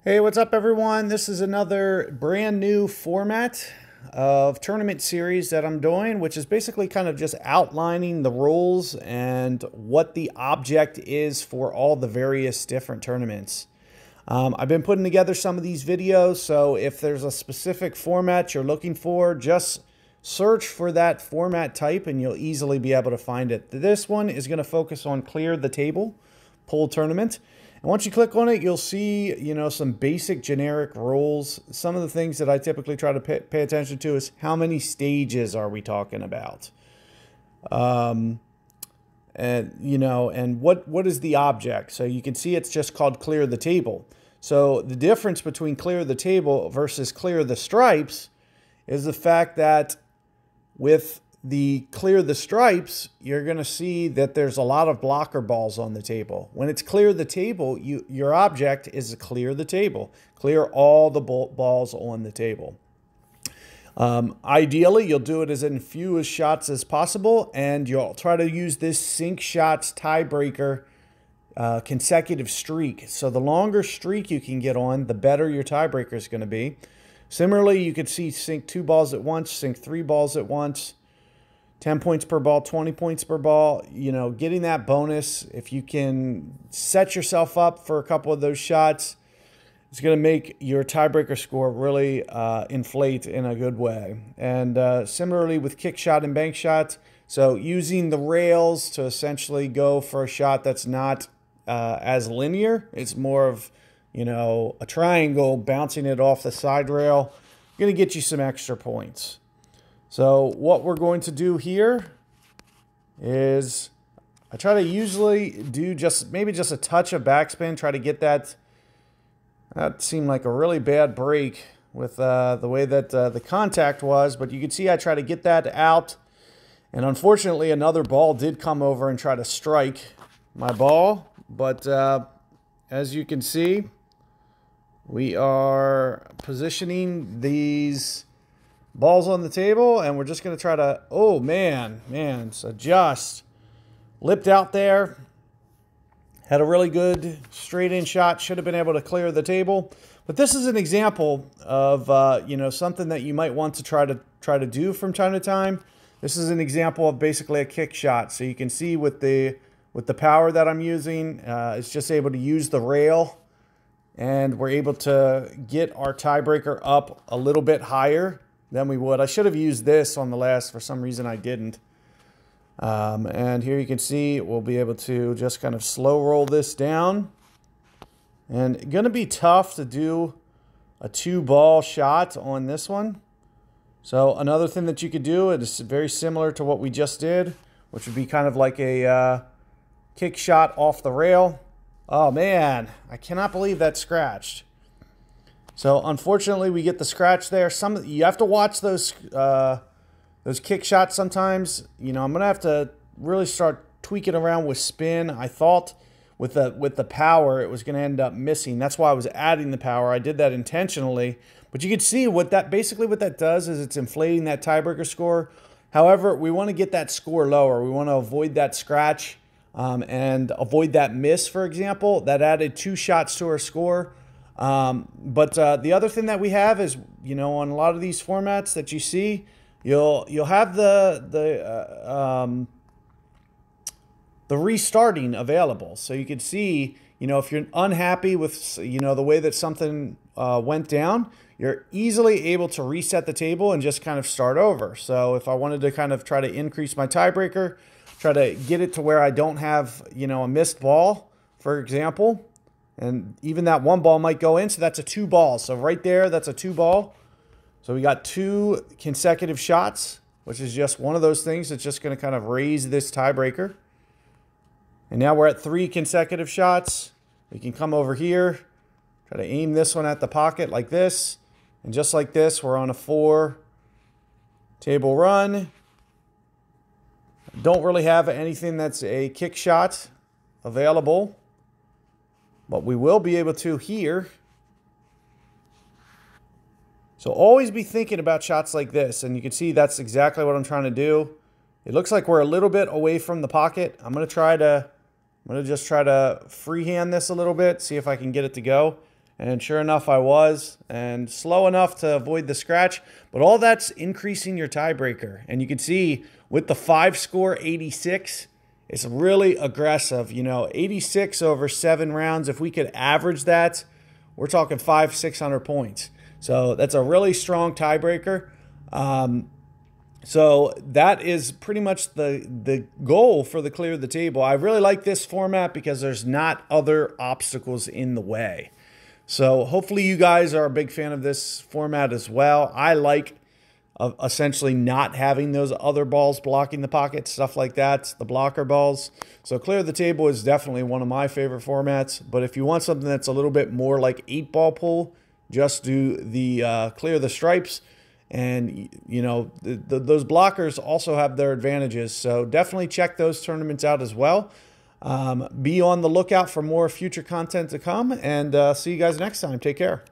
Hey, what's up, everyone? This is another brand new format of tournament series that I'm doing, which is basically kind of just outlining the rules and what the object is for all the various different tournaments. I've been putting together some of these videos, so if there's a specific format you're looking for, just search for that format type and you'll easily be able to find it. This one is going to focus on clear the table pool tournament. And once you click on it, you'll see, some basic generic rules. Some of the things that I typically try to pay attention to is how many stages are we talking about? And what is the object? So you can see it's just called clear the table. So the difference between clear the table versus clear the stripes is the fact that with the clear the stripes, you're going to see that there's a lot of blocker balls on the table. When it's clear the table, your object is to clear the table. Clear all the balls on the table. Ideally, you'll do it as in few shots as possible, and you'll try to use this sink shots tiebreaker consecutive streak. So the longer streak you can get on, the better your tiebreaker is going to be. Similarly, you could see sink 2 balls at once, sink 3 balls at once. 10 points per ball, 20 points per ball, getting that bonus. If you can set yourself up for a couple of those shots, it's going to make your tiebreaker score really inflate in a good way. And similarly with kick shot and bank shots, so using the rails to essentially go for a shot that's not as linear. It's more of, a triangle, bouncing it off the side rail, going to get you some extra points. So what we're going to do here is I try to usually do maybe just a touch of backspin, try to get that. That seemed like a really bad break with the way that the contact was, but you can see I try to get that out. And unfortunately, another ball did come over and try to strike my ball. But as you can see, we are positioning these balls on the table, and we're just going to try to, oh, man, so just lipped out there. Had a really good straight-in shot. Should have been able to clear the table. But this is an example of, something that you might want to try to do from time to time. This is an example of basically a kick shot. So you can see with the power that I'm using, it's just able to use the rail, and we're able to get our tiebreaker up a little bit higher than we would. I should have used this on the last. For some reason I didn't. And here you can see we'll be able to just kind of slow roll this down. And going to be tough to do a 2-ball shot on this one. So another thing that you could do, is very similar to what we just did, which would be kind of like a kick shot off the rail. Oh man, I cannot believe that scratched. So unfortunately, we get the scratch there. You have to watch those kick shots sometimes. I'm gonna have to really start tweaking around with spin. I thought with the power it was gonna end up missing. That's why I was adding the power. I did that intentionally. But you can see what that does is it's inflating that tiebreaker score. However, we want to get that score lower. We want to avoid that scratch and avoid that miss. For example, that added 2 shots to our score. But the other thing that we have is, on a lot of these formats that you see, you'll have the restarting available. So you can see, if you're unhappy with, the way that something went down, you're easily able to reset the table and just kind of start over. So if I wanted to kind of try to increase my tiebreaker, try to get it to where I don't have, a missed ball, for example. And even that 1 ball might go in, so that's a 2 ball. So right there, that's a 2 ball. So we got 2 consecutive shots, which is just one of those things that's just going to kind of raise this tiebreaker. And now we're at 3 consecutive shots. We can come over here, try to aim this one at the pocket like this. And just like this, we're on a 4 table run. Don't really have anything that's a kick shot available. But we will be able to here. So always be thinking about shots like this. And you can see that's exactly what I'm trying to do. It looks like we're a little bit away from the pocket. I'm going to just try to freehand this a little bit, see if I can get it to go. And sure enough, I was, and slow enough to avoid the scratch. But all that's increasing your tiebreaker. And you can see with the 5-score 86, it's really aggressive. You know, 86 over 7 rounds. If we could average that, we're talking 500-600 points. So that's a really strong tiebreaker. So that is pretty much the goal for the clear the table. I really like this format because there's not other obstacles in the way. So hopefully you guys are a big fan of this format as well. I like essentially not having those other balls blocking the pocket, stuff like that, the blocker balls. So clear the table is definitely one of my favorite formats. But if you want something that's a little bit more like 8-ball pool, just do the clear the stripes. And, you know, those blockers also have their advantages. So definitely check those tournaments out as well. Be on the lookout for more future content to come, and see you guys next time. Take care.